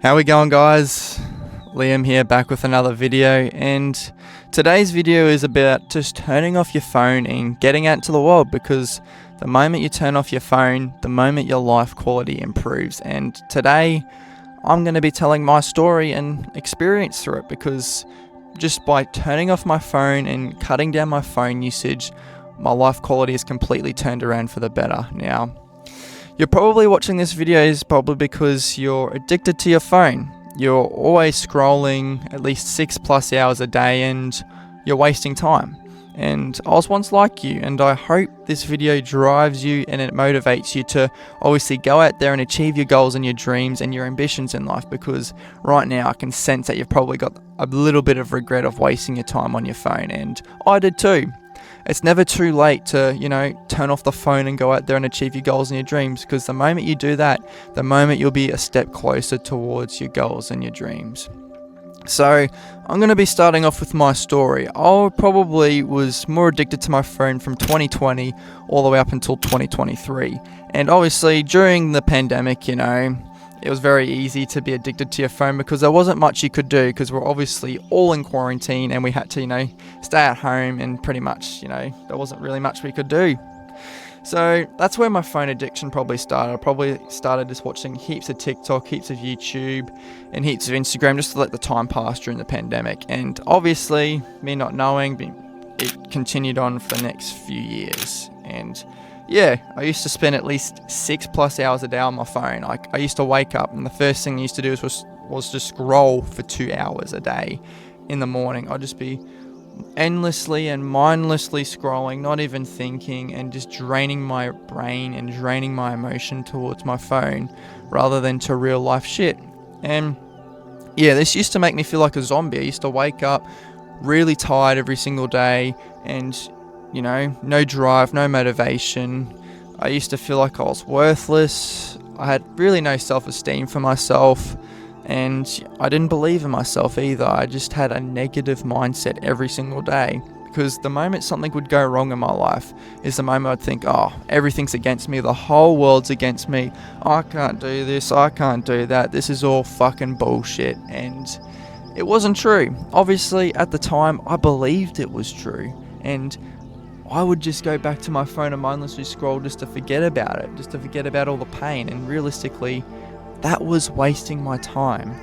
How we going, guys? Liam here, back with another video, and today's video is about just turning off your phone and getting out into the world, because the moment you turn off your phone, the moment your life quality improves. And today I'm going to be telling my story and experience through it, because just by turning off my phone and cutting down my phone usage, my life quality is completely turned around for the better. Now, you're probably watching this video is probably because you're addicted to your phone. You're always scrolling at least 6+ hours a day and you're wasting time. And I was once like you, and I hope this video drives you and it motivates you to obviously go out there and achieve your goals and your dreams and your ambitions in life, because right now I can sense that you've probably got a little bit of regret of wasting your time on your phone, and I did too. It's never too late to, turn off the phone and go out there and achieve your goals and your dreams, because the moment you do that, the moment you'll be a step closer towards your goals and your dreams. So, I'm going to be starting off with my story. I probably was more addicted to my phone from 2020 all the way up until 2023. And obviously, during the pandemic, it was very easy to be addicted to your phone because there wasn't much you could do, because we're obviously all in quarantine and we had to, stay at home, and pretty much, there wasn't really much we could do. So that's where my phone addiction probably started. I probably started just watching heaps of TikTok, heaps of YouTube, and heaps of Instagram just to let the time pass during the pandemic. And obviously, me not knowing, it continued on for the next few years. And yeah, I used to spend at least 6+ hours a day on my phone. I used to wake up, and the first thing I used to do was just scroll for 2 hours a day in the morning. I'd just be endlessly and mindlessly scrolling, not even thinking, and just draining my brain and draining my emotion towards my phone rather than to real life shit. And yeah, this used to make me feel like a zombie. I used to wake up really tired every single day, and no drive, no motivation. I used to feel like I was worthless. I had really no self-esteem for myself, and I didn't believe in myself either. I just had a negative mindset every single day, because the moment something would go wrong in my life is the moment I'd think, everything's against me, the whole world's against me, I can't do this, I can't do that, this is all fucking bullshit. And it wasn't true. Obviously, at the time, I believed it was true, and I would just go back to my phone and mindlessly scroll just to forget about it, just to forget about all the pain. And realistically, that was wasting my time.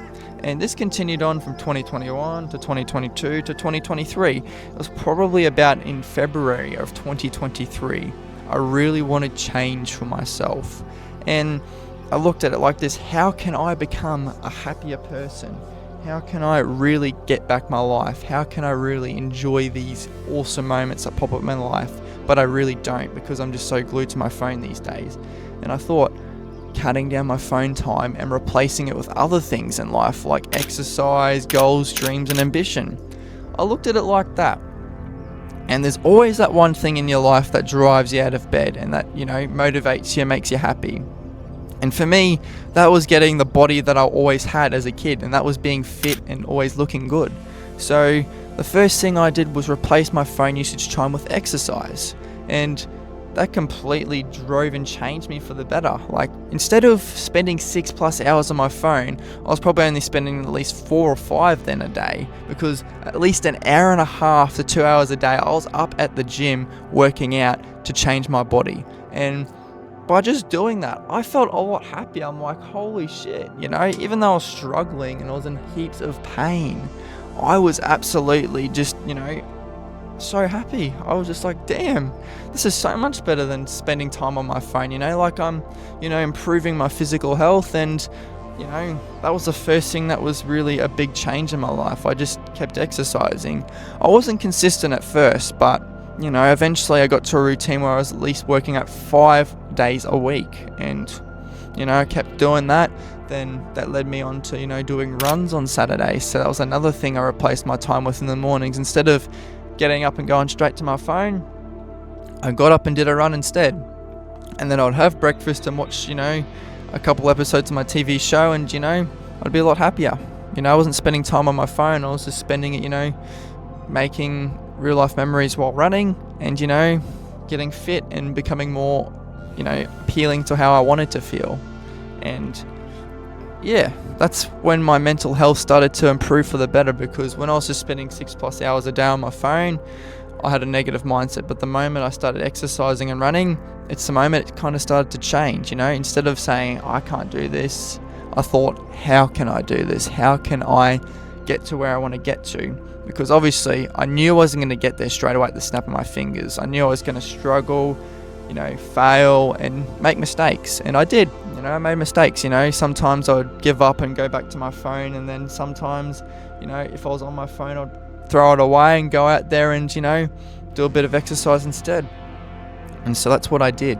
And this continued on from 2021 to 2022 to 2023. It was probably about in February of 2023. I really wanted change for myself. And I looked at it like this: how can I become a happier person? How can I really get back my life? How can I really enjoy these awesome moments that pop up in my life? But I really don't, because I'm just so glued to my phone these days. And I thought, cutting down my phone time and replacing it with other things in life, like exercise, goals, dreams, and ambition. I looked at it like that. And there's always that one thing in your life that drives you out of bed and that, motivates you, makes you happy. And for me, that was getting the body that I always had as a kid, and that was being fit and always looking good. So the first thing I did was replace my phone usage time with exercise. And that completely drove and changed me for the better. Like, instead of spending 6+ hours on my phone, I was probably only spending at least 4 or 5 then a day, because at least an hour and a half to 2 hours a day, I was up at the gym working out to change my body. And by just doing that, I felt a lot happier. I'm like, holy shit, even though I was struggling and I was in heaps of pain, I was absolutely just, so happy. I was just like, damn, this is so much better than spending time on my phone. Like I'm, improving my physical health, and that was the first thing that was really a big change in my life. I just kept exercising. I wasn't consistent at first, but eventually I got to a routine where I was at least working out 5 days a week, and I kept doing that. Then that led me on to doing runs on Saturdays. So that was another thing I replaced my time with in the mornings. Instead of getting up and going straight to my phone, I got up and did a run instead. And then I'd have breakfast and watch a couple episodes of my TV show, and I'd be a lot happier. I wasn't spending time on my phone. I was just spending it making real life memories while running, and getting fit and becoming more appealing to how I wanted to feel. And yeah, that's when my mental health started to improve for the better, because when I was just spending 6+ hours a day on my phone, I had a negative mindset. But the moment I started exercising and running, it's the moment it kind of started to change. Instead of saying I can't do this, I thought, how can I do this? How can I get to where I want to get to? Because obviously I knew I wasn't going to get there straight away at the snap of my fingers. I knew I was going to struggle, fail and make mistakes. And I did. I made mistakes. Sometimes I would give up and go back to my phone, and then sometimes, if I was on my phone, I'd throw it away and go out there and, do a bit of exercise instead. And so that's what I did.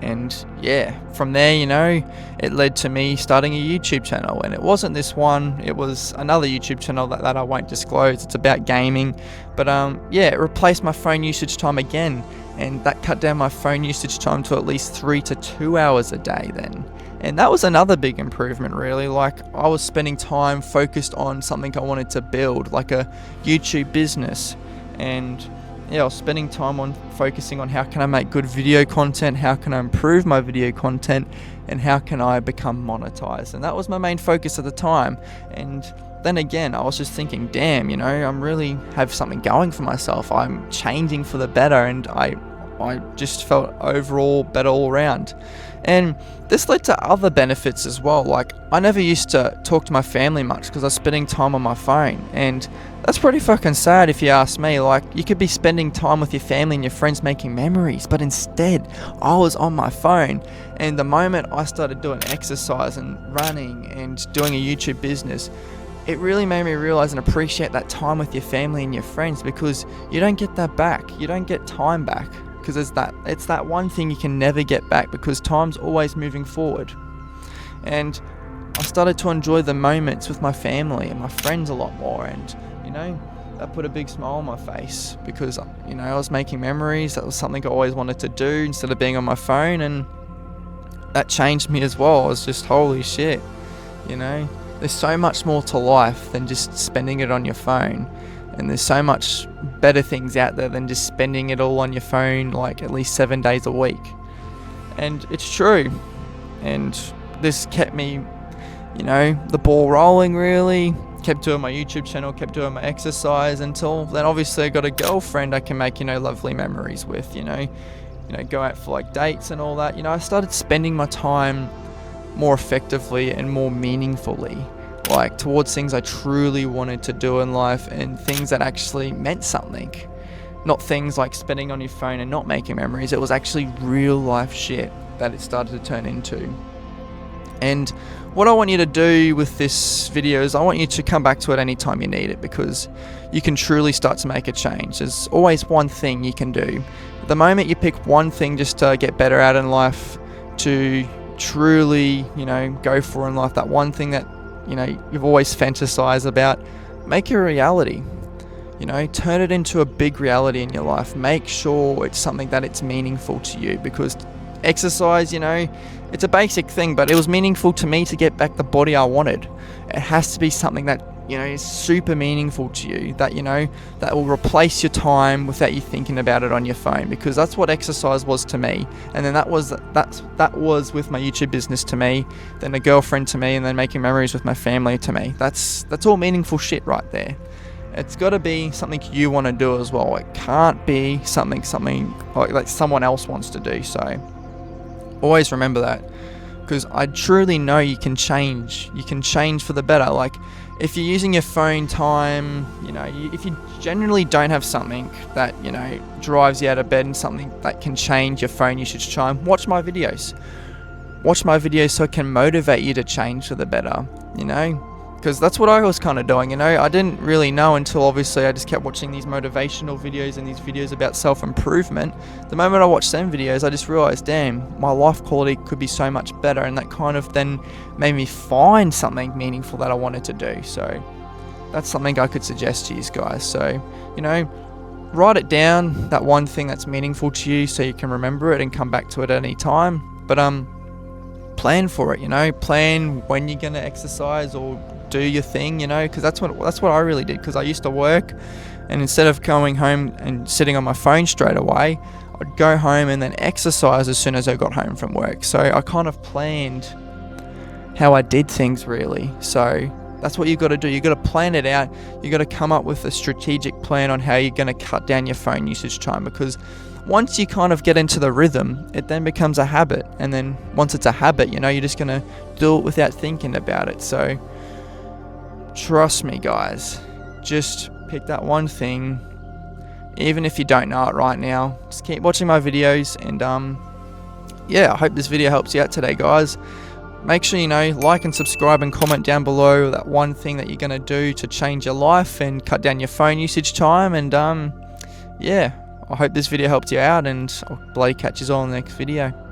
And yeah, from there, it led to me starting a YouTube channel. And it wasn't this one, it was another YouTube channel that I won't disclose. It's about gaming. But it replaced my phone usage time again. And that cut down my phone usage time to at least 3 to 2 hours a day then. And that was another big improvement, really. Like, I was spending time focused on something I wanted to build, like a YouTube business. And I was spending time on focusing on how can I make good video content, how can I improve my video content, and how can I become monetized. And that was my main focus at the time. And then again, I was just thinking, damn, I'm really have something going for myself. I'm changing for the better, and I just felt overall better all around. And this led to other benefits as well. Like, I never used to talk to my family much because I was spending time on my phone. And that's pretty fucking sad if you ask me. Like, you could be spending time with your family and your friends making memories, but instead I was on my phone. And the moment I started doing exercise and running and doing a YouTube business, it really made me realize and appreciate that time with your family and your friends, because you don't get that back. You don't get time back, because it's that one thing you can never get back, because time's always moving forward. And I started to enjoy the moments with my family and my friends a lot more, and that put a big smile on my face, because I was making memories. That was something I always wanted to do instead of being on my phone, and that changed me as well. I was just, holy shit, there's so much more to life than just spending it on your phone. And there's so much better things out there than just spending it all on your phone, like at least 7 days a week. And it's true. And this kept me, the ball rolling, really. Kept doing my YouTube channel, kept doing my exercise, until then obviously I got a girlfriend I can make, lovely memories with, go out for like dates and all that. I started spending my time more effectively and more meaningfully, like towards things I truly wanted to do in life, and things that actually meant something. Not things like spending on your phone and not making memories. It was actually real life shit that it started to turn into. And what I want you to do with this video is I want you to come back to it anytime you need it, because you can truly start to make a change. There's always one thing you can do. The moment you pick one thing just to get better at in life, to truly, go for in life, that one thing that, you've always fantasized about, make it a reality. Turn it into a big reality in your life. Make sure it's something that it's meaningful to you, because exercise, it's a basic thing, but it was meaningful to me to get back the body I wanted. It has to be something that, is super meaningful to you, that, that will replace your time without you thinking about it on your phone, because that's what exercise was to me. And then that was with my YouTube business to me, then a girlfriend to me, and then making memories with my family to me. That's all meaningful shit right there. It's got to be something you want to do as well. It can't be something like someone else wants to do. So always remember that, because I truly know you can change. You can change for the better. Like, if you're using your phone time, if you generally don't have something that, drives you out of bed, and something that can change your phone usage time, watch my videos. Watch my videos so it can motivate you to change for the better, because that's what I was kind of doing. I didn't really know until obviously I just kept watching these motivational videos and these videos about self-improvement. The moment I watched them videos, I just realized, damn, my life quality could be so much better, and that kind of then made me find something meaningful that I wanted to do. So that's something I could suggest to you guys. So, write it down, that one thing that's meaningful to you, so you can remember it and come back to it at any time. But plan for it, plan when you're going to exercise or do your thing, because that's what I really did. Because I used to work, and instead of going home and sitting on my phone straight away, I'd go home and then exercise as soon as I got home from work. So I kind of planned how I did things really. So that's what you've got to do. You've got to plan it out. You've got to come up with a strategic plan on how you're going to cut down your phone usage time, because once you kind of get into the rhythm, it then becomes a habit. And then once it's a habit, you know, you're just going to do it without thinking about it. So trust me, guys, just pick that one thing. Even if you don't know it right now, just keep watching my videos. And yeah, I hope this video helps you out today, guys. Make sure you know, like and subscribe and comment down below that one thing that you're going to do to change your life and cut down your phone usage time. And yeah, I hope this video helped you out, and I'll bloody catch you all in the next video.